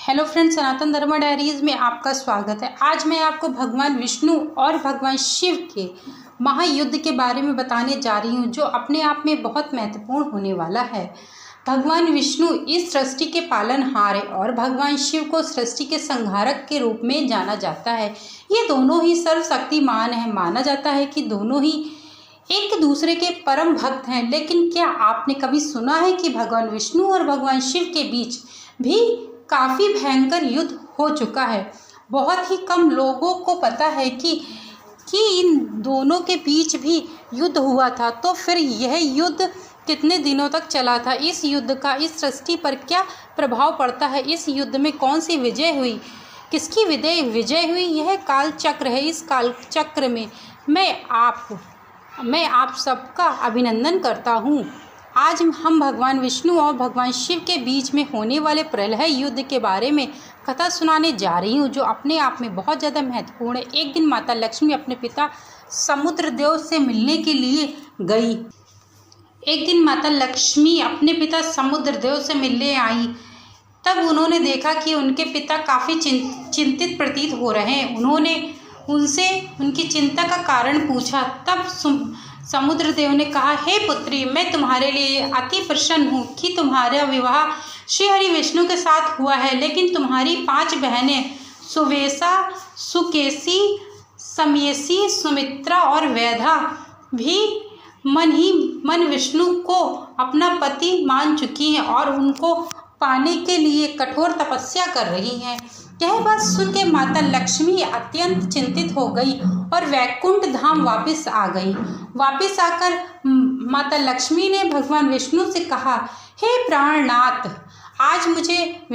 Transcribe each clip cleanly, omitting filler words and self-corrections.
Hello friends, सनातन धर्म diaries में आपका स्वागत है। आज मैं आपको भगवान विष्णु और भगवान शिव के महायुद्ध के बारे में बताने जा रही हूँ, जो अपने आप में बहुत महत्वपूर्ण होने वाला है। भगवान विष्णु इस सृष्टि के पालनहार है और भगवान शिव को सृष्टि के संहारक के रूप में जाना जाता है। ये दोनों ही सर्वशक्तिमान हैं। माना जाता है कि दोनों ही एक दूसरे के परम भक्त हैं। लेकिन क्या आपने कभी सुना है कि भगवान विष्णु और भगवान शिव के बीच भी काफ़ी भयंकर युद्ध हो चुका है? बहुत ही कम लोगों को पता है कि इन दोनों के बीच भी युद्ध हुआ था। तो फिर यह युद्ध कितने दिनों तक चला था? इस युद्ध का इस सृष्टि पर क्या प्रभाव पड़ता है? इस युद्ध में कौन सी विजय हुई, किसकी विजय हुई? यह काल चक्र है। इस काल चक्र में मैं आप सबका अभिनंदन करता हूँ। आज हम भगवान विष्णु और भगवान शिव के बीच में होने वाले प्रलय युद्ध के बारे में कथा सुनाने जा रही हूँ, जो अपने आप में बहुत ज़्यादा महत्वपूर्ण है। एक दिन माता लक्ष्मी अपने पिता समुद्रदेव से मिलने के लिए गई। एक दिन माता लक्ष्मी अपने पिता समुद्रदेव से मिलने आई। तब उन्होंने देखा कि उनके पिता काफ़ी चिंतित प्रतीत हो रहे हैं। उन्होंने उनसे उनकी चिंता का कारण पूछा। तब समुद्रदेव ने कहा, हे पुत्री, मैं तुम्हारे लिए अति प्रसन्न हूँ कि तुम्हारा विवाह श्री हरि विष्णु के साथ हुआ है। लेकिन तुम्हारी 5 बहनें सुवेशा, सुकेशी, समयसी, सुमित्रा और वैधा भी मन विष्णु को अपना पति मान चुकी हैं और उनको पाने के लिए कठोर तपस्या कर रही हैं। यह बात सुन के माता लक्ष्मी अत्यंत चिंतित हो गई और वैकुंठ धाम वापस आ गई। वापस आकर माता लक्ष्मी ने भगवान विष्णु से कहा, हे प्राणनाथ, आज मुझे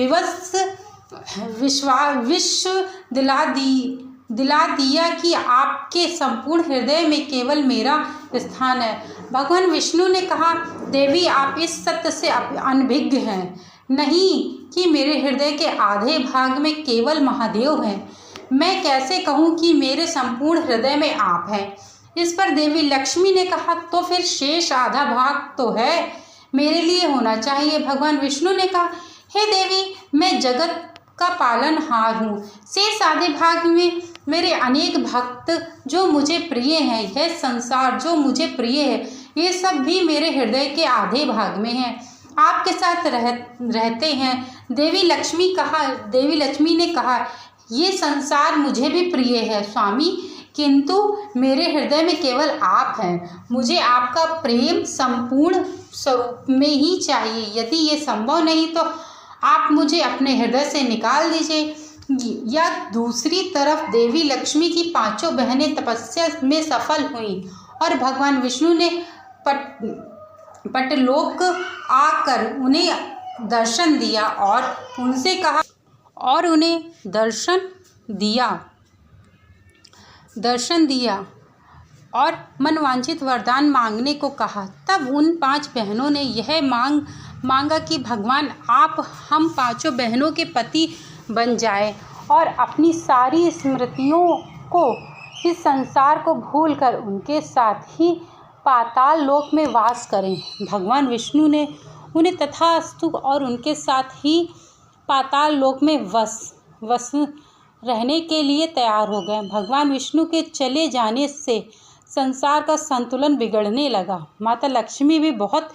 विश्व दिला दिया कि आपके संपूर्ण हृदय में केवल मेरा स्थान है। भगवान विष्णु ने कहा, देवी, आप इस सत्य से अनभिज्ञ हैं नहीं कि मेरे हृदय के आधे भाग में केवल महादेव हैं। मैं कैसे कहूँ कि मेरे संपूर्ण हृदय में आप हैं? इस पर देवी लक्ष्मी ने कहा, तो फिर शेष आधा भाग तो है मेरे लिए होना चाहिए। भगवान विष्णु ने कहा, हे देवी, मैं जगत का पालनहार हूँ। शेष आधे भाग में मेरे अनेक भक्त जो मुझे प्रिय हैं, यह संसार जो मुझे प्रिय है, ये सब भी मेरे हृदय के आधे भाग में हैं, आपके साथ रहते हैं। देवी लक्ष्मी ने कहा, ये संसार मुझे भी प्रिय है स्वामी, किंतु मेरे हृदय में केवल आप हैं। मुझे आपका प्रेम संपूर्ण स्वरूप में ही चाहिए। यदि ये संभव नहीं तो आप मुझे अपने हृदय से निकाल दीजिए। या दूसरी तरफ देवी लक्ष्मी की 5 बहनें तपस्या में सफल हुईं और भगवान विष्णु ने पटलोक आकर उन्हें दर्शन दिया और उनसे कहा और उन्हें दर्शन दिया और मनवांछित वरदान मांगने को कहा। तब उन 5 बहनों ने यह मांगा कि भगवान, आप हम 5 बहनों के पति बन जाए और अपनी सारी स्मृतियों को, इस संसार को भूलकर उनके साथ ही पाताल लोक में वास करें। भगवान विष्णु ने उन्हें तथास्तु और उनके साथ ही पाताल लोक में वस रहने के लिए तैयार हो गए। भगवान विष्णु के चले जाने से संसार का संतुलन बिगड़ने लगा। माता लक्ष्मी भी बहुत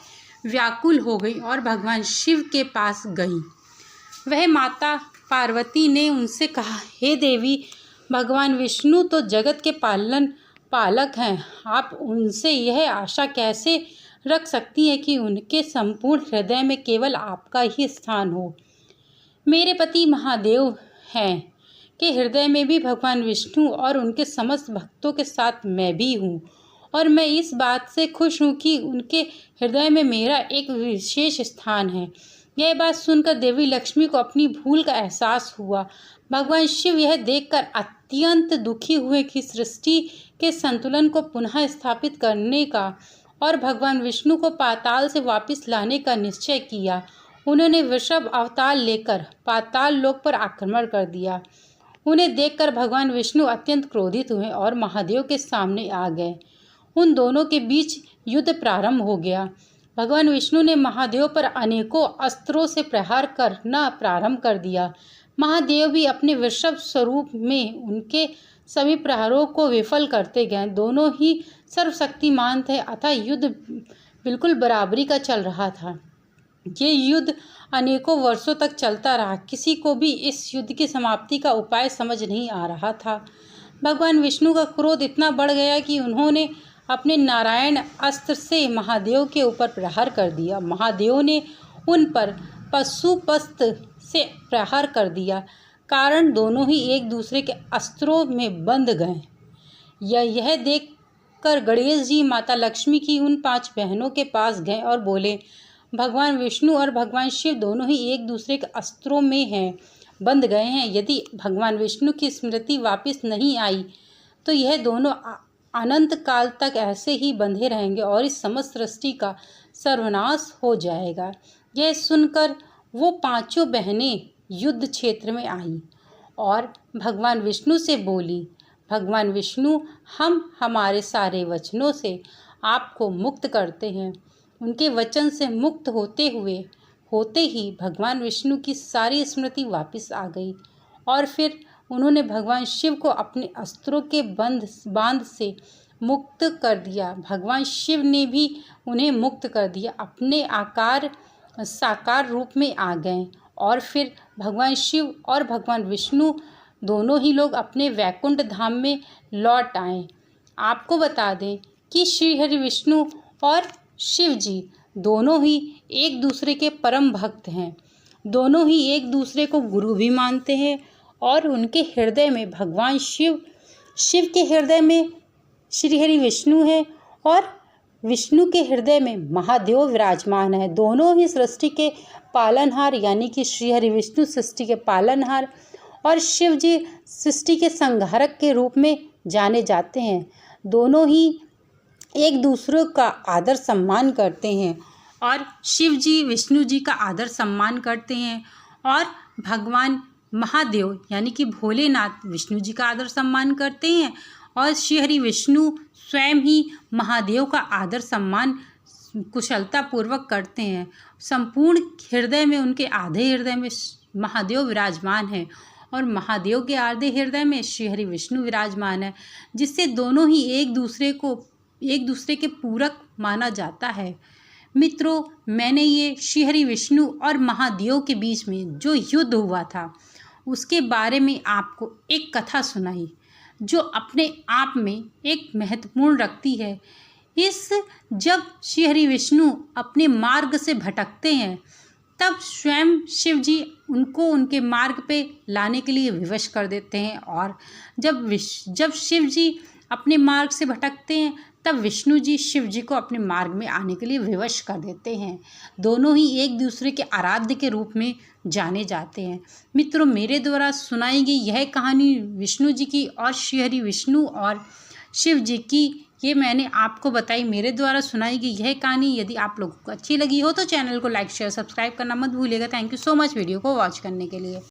व्याकुल हो गई और भगवान शिव के पास गई। वह माता पार्वती ने उनसे कहा, हे देवी, भगवान विष्णु तो जगत के पालक हैं। आप उनसे यह आशा कैसे रख सकती हैं कि उनके संपूर्ण हृदय में केवल आपका ही स्थान हो? मेरे पति महादेव हैं के हृदय में भी भगवान विष्णु और उनके समस्त भक्तों के साथ मैं भी हूँ, और मैं इस बात से खुश हूँ कि उनके हृदय में मेरा एक विशेष स्थान है। यह बात सुनकर देवी लक्ष्मी को अपनी भूल का एहसास हुआ। भगवान शिव यह देखकर अत्यंत दुखी हुए कि सृष्टि के संतुलन को पुनः स्थापित करने का और भगवान विष्णु को पाताल से वापस लाने का निश्चय किया। उन्होंने वृषभ अवतार लेकर पाताल लोक पर आक्रमण कर दिया। उन्हें देखकर भगवान विष्णु अत्यंत क्रोधित हुए और महादेव के सामने आ गए। उन दोनों के बीच युद्ध प्रारंभ हो गया। भगवान विष्णु ने महादेव पर अनेकों अस्त्रों से प्रहार करना प्रारंभ कर दिया। महादेव भी अपने वृषभ स्वरूप में उनके सभी प्रहारों को विफल करते गए। दोनों ही सर्वशक्तिमान थे, अतः युद्ध बिल्कुल बराबरी का चल रहा था। ये युद्ध अनेकों वर्षों तक चलता रहा। किसी को भी इस युद्ध की समाप्ति का उपाय समझ नहीं आ रहा था। भगवान विष्णु का क्रोध इतना बढ़ गया कि उन्होंने अपने नारायण अस्त्र से महादेव के ऊपर प्रहार कर दिया। महादेव ने उन पर पशुपस्त से प्रहार कर दिया, कारण दोनों ही एक दूसरे के अस्त्रों में बंध गए। यह देखकर गणेश जी माता लक्ष्मी की उन 5 बहनों के पास गए और बोले, भगवान विष्णु और भगवान शिव दोनों ही एक दूसरे के अस्त्रों में हैं, बंध गए हैं। यदि भगवान विष्णु की स्मृति वापस नहीं आई तो यह दोनों अनंत काल तक ऐसे ही बंधे रहेंगे और इस समस्त सृष्टि का सर्वनाश हो जाएगा। यह सुनकर वो 5 बहनें युद्ध क्षेत्र में आई और भगवान विष्णु से बोली, भगवान विष्णु, हम हमारे सारे वचनों से आपको मुक्त करते हैं। उनके वचन से मुक्त होते ही भगवान विष्णु की सारी स्मृति वापस आ गई और फिर उन्होंने भगवान शिव को अपने अस्त्रों के बांध से मुक्त कर दिया। भगवान शिव ने भी उन्हें मुक्त कर दिया, अपने साकार रूप में आ गए और फिर भगवान शिव और भगवान विष्णु दोनों ही लोग अपने वैकुंठ धाम में लौट आए। आपको बता दें कि श्री हरि विष्णु और शिव जी दोनों ही एक दूसरे के परम भक्त हैं। दोनों ही एक दूसरे को गुरु भी मानते हैं और उनके हृदय में भगवान शिव के हृदय में श्री हरि विष्णु है और विष्णु के हृदय में महादेव विराजमान है। दोनों ही सृष्टि के पालनहार, यानी कि श्री हरि विष्णु सृष्टि के पालनहार और शिव जी सृष्टि के संहारक के रूप में जाने जाते हैं। दोनों ही एक दूसरे का आदर सम्मान करते हैं और शिव जी विष्णु जी का आदर सम्मान करते हैं और भगवान महादेव यानी कि भोलेनाथ विष्णु जी का आदर सम्मान करते हैं और श्री हरि विष्णु स्वयं ही महादेव का आदर सम्मान कुशलतापूर्वक करते हैं। संपूर्ण हृदय में, उनके आधे हृदय में महादेव विराजमान है और महादेव के आधे हृदय में श्री हरि विष्णु विराजमान है, जिससे दोनों ही एक दूसरे के पूरक माना जाता है। मित्रों, मैंने ये श्री हरि विष्णु और महादेव के बीच में जो युद्ध हुआ था उसके बारे में आपको एक कथा सुनाई जो अपने आप में एक महत्वपूर्ण रखती है। जब श्री हरि विष्णु अपने मार्ग से भटकते हैं तब स्वयं शिव जी उनको उनके मार्ग पे लाने के लिए विवश कर देते हैं और जब शिव जी अपने मार्ग से भटकते हैं तब विष्णु जी शिव जी को अपने मार्ग में आने के लिए विवश कर देते हैं। दोनों ही एक दूसरे के आराध्य के रूप में जाने जाते हैं। मित्रों, मेरे द्वारा सुनाई गई यह कहानी विष्णु जी की और श्री हरि विष्णु और शिव जी की ये मैंने आपको बताई। मेरे द्वारा सुनाई गई यह कहानी यदि आप लोगों को अच्छी लगी हो तो चैनल को लाइक शेयर सब्सक्राइब करना मत भूलिएगा। Thank you so much video को वॉच करने के लिए।